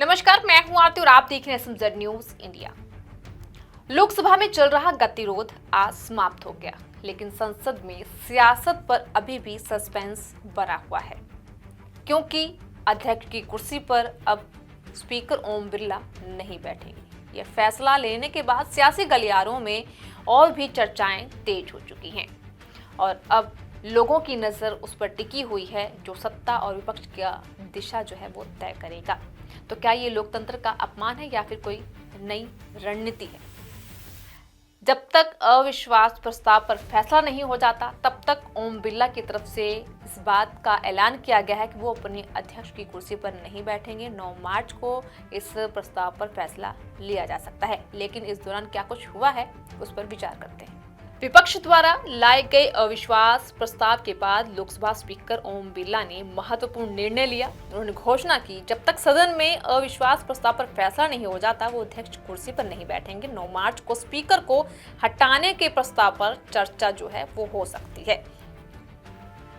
नमस्कार, मैं हूं आरती और आप देख रहे हैं एसएमजेड न्यूज इंडिया। लोकसभा में चल रहा गतिरोध आज समाप्त हो गया, लेकिन संसद में सियासत पर अभी भी सस्पेंस बना हुआ है, क्योंकि अध्यक्ष की कुर्सी पर अब स्पीकर ओम बिरला नहीं बैठेंगे। यह फैसला लेने के बाद सियासी गलियारों में और भी चर्चाएं तेज हो चुकी हैं और अब लोगों की नजर उस पर टिकी हुई है जो सत्ता और विपक्ष का दिशा जो है वो तय करेगा। तो क्या ये लोकतंत्र का अपमान है या फिर कोई नई रणनीति है? जब तक अविश्वास प्रस्ताव पर फैसला नहीं हो जाता, तब तक ओम बिरला की तरफ से इस बात का ऐलान किया गया है कि वो अपने अध्यक्ष की कुर्सी पर नहीं बैठेंगे। 9 मार्च को इस प्रस्ताव पर फैसला लिया जा सकता है, लेकिन इस दौरान क्या कुछ हुआ है उस पर विचार करते हैं। विपक्ष द्वारा लाए गए अविश्वास प्रस्ताव के बाद लोकसभा स्पीकर ओम बिरला ने महत्वपूर्ण निर्णय लिया। उन्होंने घोषणा की जब तक सदन में अविश्वास प्रस्ताव पर फैसला नहीं हो जाता वो अध्यक्ष कुर्सी पर नहीं बैठेंगे। 9 मार्च को स्पीकर को हटाने के प्रस्ताव पर चर्चा जो है वो हो सकती है।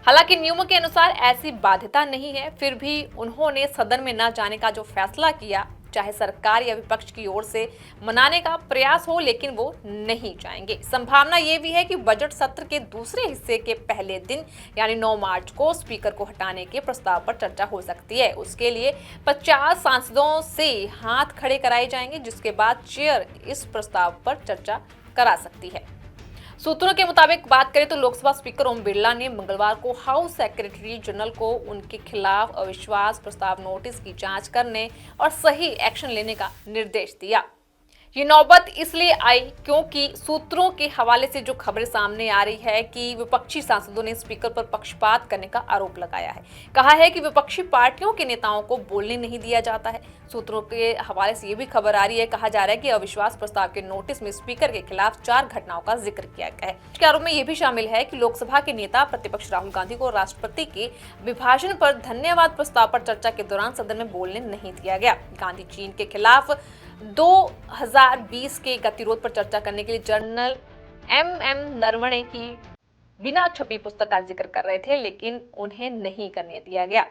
हालांकि नियमों के अनुसार ऐसी बाध्यता नहीं है, फिर भी उन्होंने सदन में न जाने का जो फैसला किया, चाहे सरकार या विपक्ष की ओर से मनाने का प्रयास हो, लेकिन वो नहीं जाएंगे। संभावना ये भी है कि बजट सत्र के दूसरे हिस्से के पहले दिन यानी 9 मार्च को स्पीकर को हटाने के प्रस्ताव पर चर्चा हो सकती है। उसके लिए 50 सांसदों से हाथ खड़े कराए जाएंगे, जिसके बाद चेयर इस प्रस्ताव पर चर्चा करा सकती है। सूत्रों के मुताबिक बात करें तो लोकसभा स्पीकर ओम बिरला ने मंगलवार को हाउस सेक्रेटरी जनरल को उनके खिलाफ अविश्वास प्रस्ताव नोटिस की जांच करने और सही एक्शन लेने का निर्देश दिया। ये नौबत इसलिए आई क्योंकि सूत्रों के हवाले से जो खबरें सामने आ रही है कि विपक्षी सांसदों ने स्पीकर पर पक्षपात करने का आरोप लगाया है। कहा है कि विपक्षी पार्टियों के नेताओं को बोलने नहीं दिया जाता है। सूत्रों के हवाले से ये भी खबर आ रही है, कहा जा रहा है कि अविश्वास प्रस्ताव के नोटिस में स्पीकर के खिलाफ 4 घटनाओं का जिक्र किया गया है। इसके आरोप में यह भी शामिल है कि लोकसभा के नेता प्रतिपक्ष राहुल गांधी को राष्ट्रपति के अभिभाषण पर धन्यवाद प्रस्ताव पर चर्चा के दौरान सदन में बोलने नहीं दिया गया। गांधी चीन के खिलाफ 2020 के गतिरोध पर चर्चा करने के लिए जर्नल एम नरवणे की बिना छपी पुस्तक का जिक्र कर रहे थे, लेकिन उन्हें नहीं करने दिया गया,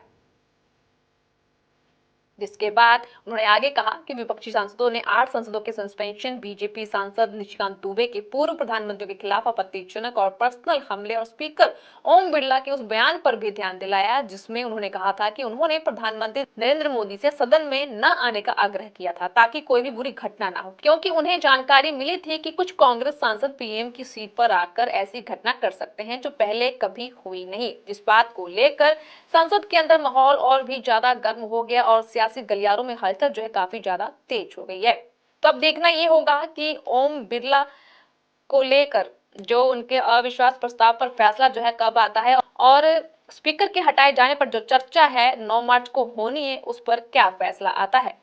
जिसके बाद उन्होंने आगे कहा कि विपक्षी सांसदों ने 8 सांसदों के सस्पेंशन, बीजेपी सांसद निशिकांत दुबे के पूर्व प्रधानमंत्री के खिलाफ आपत्तिजनक और पर्सनल हमले और स्पीकर ओम बिरला के उस बयान पर भी ध्यान दिलाया जिसमें उन्होंने कहा था कि उन्होंने प्रधानमंत्री नरेंद्र मोदी से सदन में न आने का आग्रह किया था ताकि कोई भी बुरी घटना न हो, क्योंकि उन्हें जानकारी मिली थी कि कुछ कांग्रेस सांसद पीएम की सीट पर आकर ऐसी घटना कर सकते हैं जो पहले कभी हुई नहीं। जिस बात को लेकर संसद के अंदर माहौल और भी ज्यादा गर्म हो गया और सियासी गलियारों में हलचल जो है काफी ज्यादा तेज हो गई है। तो अब देखना ये होगा कि ओम बिरला को लेकर जो उनके अविश्वास प्रस्ताव पर फैसला जो है कब आता है और स्पीकर के हटाए जाने पर जो चर्चा है 9 मार्च को होनी है उस पर क्या फैसला आता है।